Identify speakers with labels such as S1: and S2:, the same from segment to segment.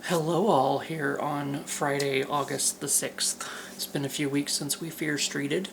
S1: Hello all here on Friday, August the 6th. It's been a few weeks since we Fear Streeted,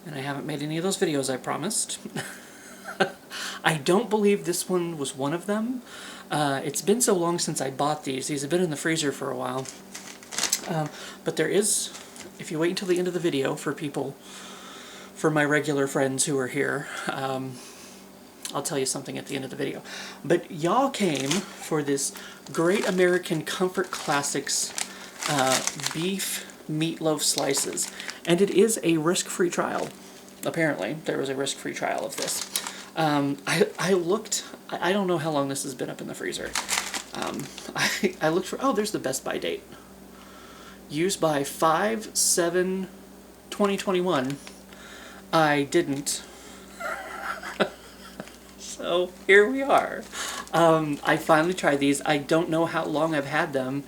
S1: and I haven't made any of those videos I promised. I don't believe this one was one of them. It's been so long since I bought these. These have been in the freezer for a while. But there is, if you wait until the end of the video for my regular friends who are here, I'll tell you something at the end of the video. But y'all came for this Great American Comfort Classics beef meatloaf slices. And it is a risk-free trial. Apparently, there was a risk-free trial of this. I looked, I don't know how long this has been up in the freezer. I looked for, oh, there's the Best By date. Used by 5/7/2021. I didn't. So here we are. I finally tried these. I don't know how long I've had them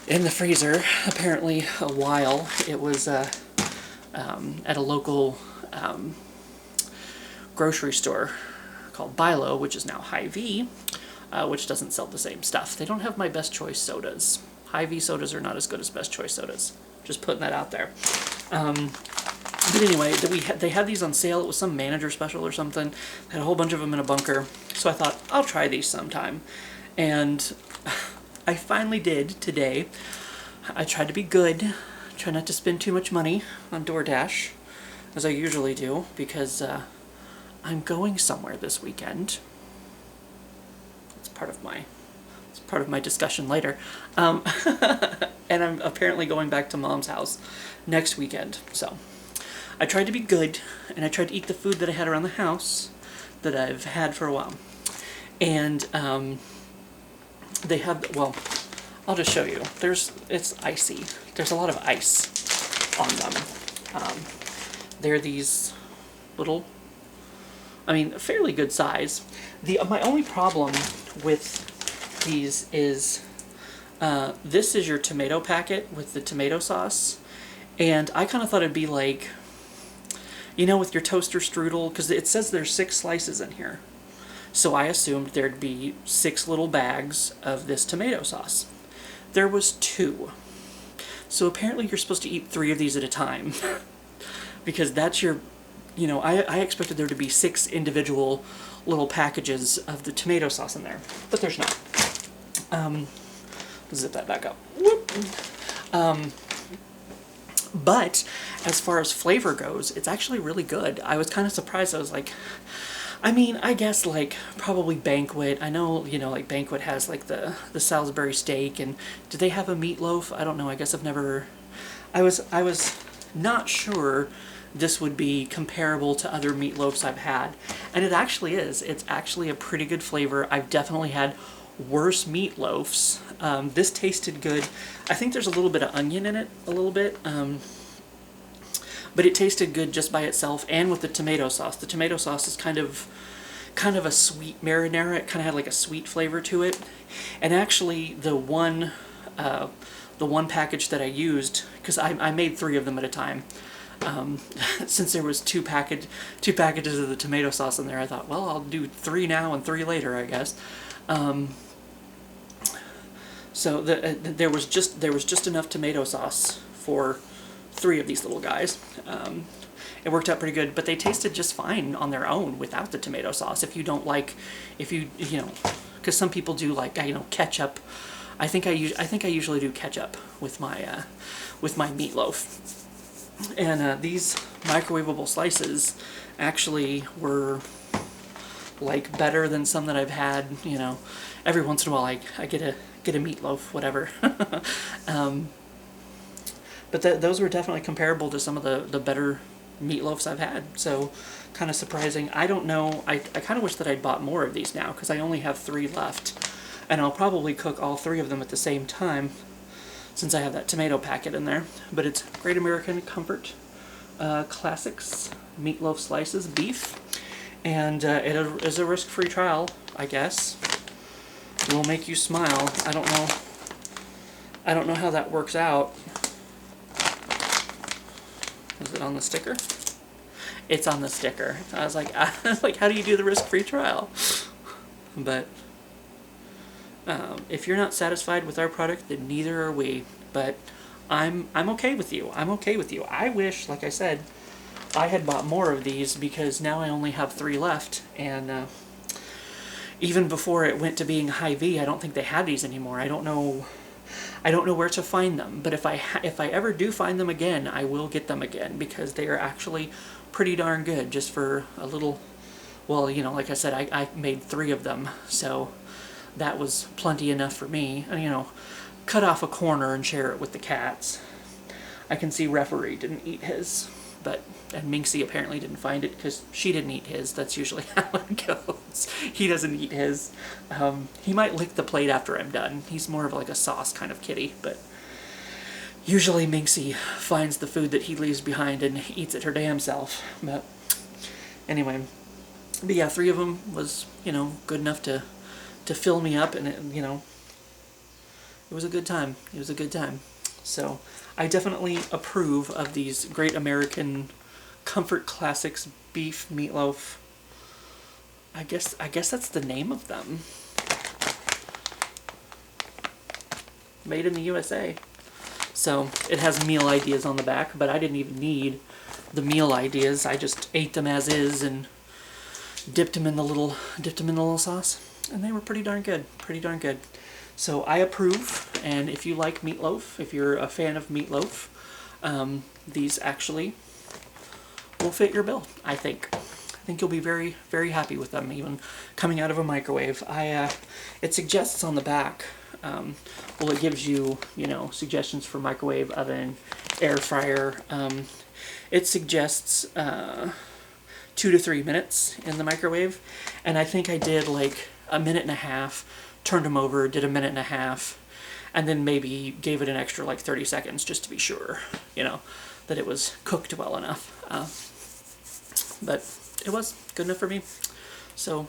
S1: in the freezer. Apparently a while. It was at a local grocery store called Bilo, which is now Hy-Vee, which doesn't sell the same stuff. They don't have my Best Choice sodas. Hy-Vee sodas are not as good as Best Choice sodas. Just putting that out there. But anyway, they had these on sale. It was some manager special or something. They had a whole bunch of them in a bunker. So I thought, I'll try these sometime. And I finally did today. I tried to be good. Try not to spend too much money on DoorDash, as I usually do, because I'm going somewhere this weekend. It's part of my discussion later. And I'm apparently going back to Mom's house next weekend. So I tried to be good, and I tried to eat the food that I had around the house that I've had for a while. And they have, well, I'll just show you. It's icy. There's a lot of ice on them. They're these little, fairly good size. My only problem with these is this is your tomato packet with the tomato sauce. And I kind of thought it'd be like, you know, with your toaster strudel, because it says there's 6 slices in here. So I assumed there'd be 6 little bags of this tomato sauce. There was 2. So apparently you're supposed to eat 3 of these at a time. Because that's your, you know, I expected there to be 6 individual little packages of the tomato sauce in there. But there's not. Zip that back up. Whoop. But as far as flavor goes, it's actually really good. I was kind of surprised. I was like, I guess like probably Banquet. I know, you know, like Banquet has like the Salisbury steak, and do they have a meatloaf? I don't know. I guess I've never. I was not sure this would be comparable to other meatloafs I've had, and it actually is. It's actually a pretty good flavor. I've definitely had worse meatloafs. This tasted good. I think there's a little bit of onion in it, a little bit, but it tasted good just by itself and with the tomato sauce. The tomato sauce is kind of a sweet marinara. It kind of had like a sweet flavor to it. And actually, the one package that I used, because I made 3 of them at a time. Since there was two packages of the tomato sauce in there, I thought, well, I'll do 3 now and 3 later, I guess. So there was just enough tomato sauce for 3 of these little guys. It worked out pretty good, but they tasted just fine on their own without the tomato sauce. If you don't like, you know, because some people do like, you know, ketchup. I think I usually do ketchup with my meatloaf. And these microwavable slices actually were like better than some that I've had. You know, every once in a while I get a meatloaf, whatever. But those were definitely comparable to some of the better meatloafs I've had. So kind of surprising. I don't know. I kind of wish that I'd bought more of these now, because I only have 3 left, and I'll probably cook all 3 of them at the same time, since I have that tomato packet in there. But it's Great American Comfort Classics meatloaf slices, beef, and it is a risk-free trial, I guess. It will make you smile. I don't know how that works out. Is it on the sticker? It's on the sticker. I was like, how do you do the risk-free trial? But If you're not satisfied with our product, then neither are we. But I'm okay with you. I'm okay with you. I wish, like I said, I had bought more of these, because now I only have 3 left, and even before it went to being Hy-Vee, I don't think they had these anymore. I don't know where to find them, but if I ever do find them again, I will get them again, because they are actually pretty darn good. Just for a little, well, you know, like I said, I made 3 of them, so that was plenty enough for me. And, you know, cut off a corner and share it with the cats. I can see Referee didn't eat his, and Minxie apparently didn't find it because she didn't eat his. That's usually how it goes. He doesn't eat his. He might lick the plate after I'm done. He's more of like a sauce kind of kitty, but usually Minxie finds the food that he leaves behind and eats it her damn self. But anyway, but yeah, 3 of them was, you know, good enough to fill me up, and it, you know, it was a good time. It was a good time. So I definitely approve of these Great American Comfort Classics beef meatloaf. I guess that's the name of them. Made in the USA. So it has meal ideas on the back, but I didn't even need the meal ideas. I just ate them as is and dipped them in the little sauce, and they were pretty darn good. Pretty darn good. So I approve, and if you like meatloaf, if you're a fan of meatloaf, these actually will fit your bill, I think. I think you'll be very, very happy with them, even coming out of a microwave. It suggests on the back, well, it gives you, you know, suggestions for microwave, oven, air fryer. It suggests 2 to 3 minutes in the microwave, and I think I did like a minute and a half, turned them over, did a minute and a half, and then maybe gave it an extra like 30 seconds just to be sure, you know, that it was cooked well enough. But it was good enough for me. So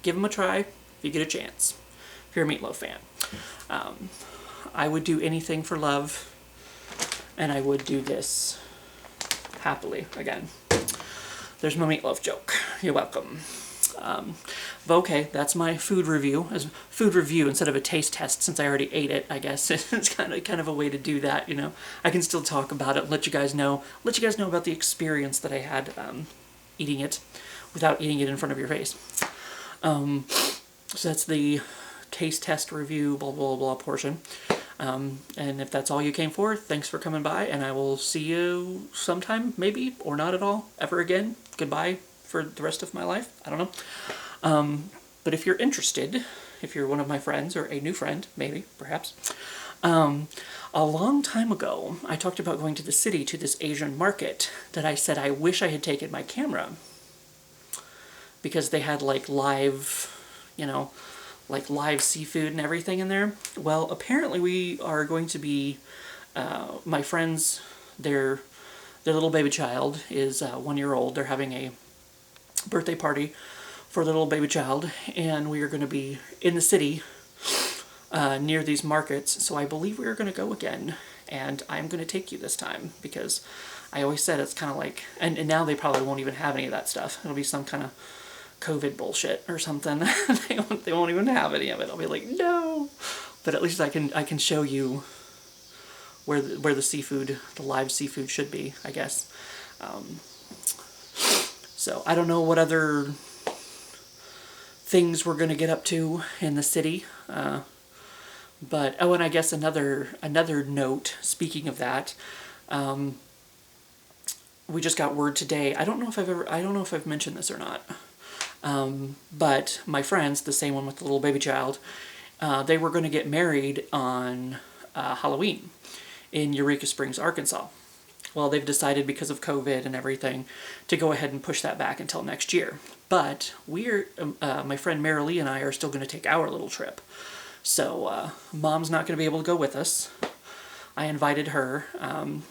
S1: give them a try if you get a chance, if you're a Meatloaf fan. I would do anything for love, and I would do this happily again. There's my Meatloaf joke. You're welcome. But okay, that's my food review. As food review instead of a taste test, since I already ate it, I guess. It's kind of a way to do that, you know. I can still talk about it, let you guys know about the experience that I had eating it without eating it in front of your face. So that's the taste test review, blah, blah, blah portion. And if that's all you came for, thanks for coming by, and I will see you sometime, maybe, or not at all, ever again. Goodbye for the rest of my life. I don't know. But if you're interested, if you're one of my friends, or a new friend, maybe, perhaps, a long time ago, I talked about going to the city to this Asian market that I said I wish I had taken my camera, because they had like live, you know, like live seafood and everything in there. Well, apparently we are going to be, my friends, their little baby child is 1 year old. They're having a birthday party for the little baby child, and we are going to be in the city near these markets, so I believe we are going to go again, and I'm going to take you this time, because I always said it's kind of like, and now they probably won't even have any of that stuff. It'll be some kind of COVID bullshit or something. They won't even have any of it. I'll be like, no, but at least I can show you where the seafood, the live seafood, should be, I guess. So I don't know what other things we're going to get up to in the city, but oh, and I guess another note, speaking of that, we just got word today. I don't know if I've mentioned this or not, but my friends, the same one with the little baby child, they were going to get married on Halloween in Eureka Springs, Arkansas. Well, they've decided, because of COVID and everything, to go ahead and push that back until next year. But we're, my friend Marilee and I are still going to take our little trip. So Mom's not going to be able to go with us. I invited her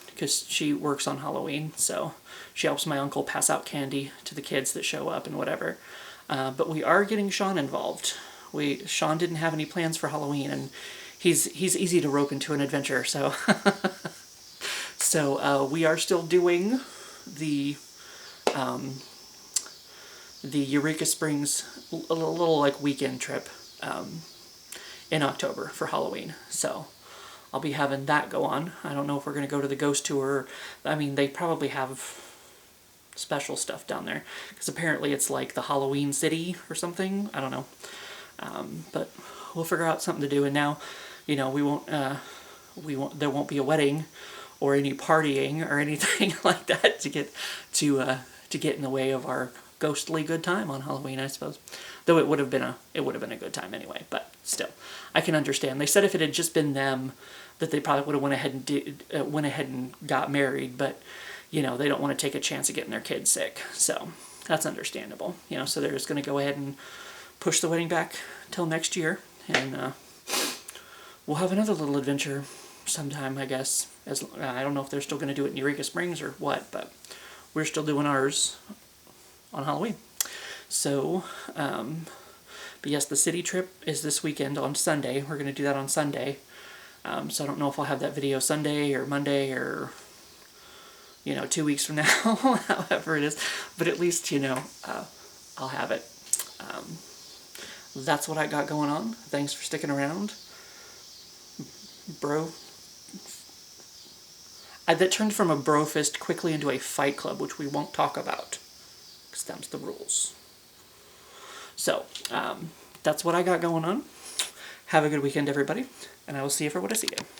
S1: because she works on Halloween, so she helps my uncle pass out candy to the kids that show up and whatever. But we are getting Sean involved. Sean didn't have any plans for Halloween, and he's easy to rope into an adventure, so... So we are still doing the Eureka Springs, a little like weekend trip in October for Halloween. So I'll be having that go on. I don't know if we're going to go to the ghost tour. I mean, they probably have special stuff down there, because apparently it's like the Halloween city or something. I don't know. But we'll figure out something to do. And now, you know, there won't be a wedding or any partying or anything like that to get in the way of our ghostly good time on Halloween, I suppose. Though it would have been a good time anyway. But still, I can understand. They said if it had just been them, that they probably would have went ahead and got married. But you know, they don't want to take a chance of getting their kids sick, so that's understandable. You know, so they're just going to go ahead and push the wedding back till next year, and we'll have another little adventure sometime, I guess. I don't know if they're still going to do it in Eureka Springs or what, but we're still doing ours on Halloween. So, but yes, the city trip is this weekend on Sunday. We're going to do that on Sunday. So I don't know if I'll have that video Sunday or Monday or, you know, 2 weeks from now, however it is. But at least, you know, I'll have it. That's what I got going on. Thanks for sticking around. Bro. That turned from a bro fist quickly into a fight club, which we won't talk about, because that's the rules. So, that's what I got going on. Have a good weekend, everybody, and I will see you for what I see you.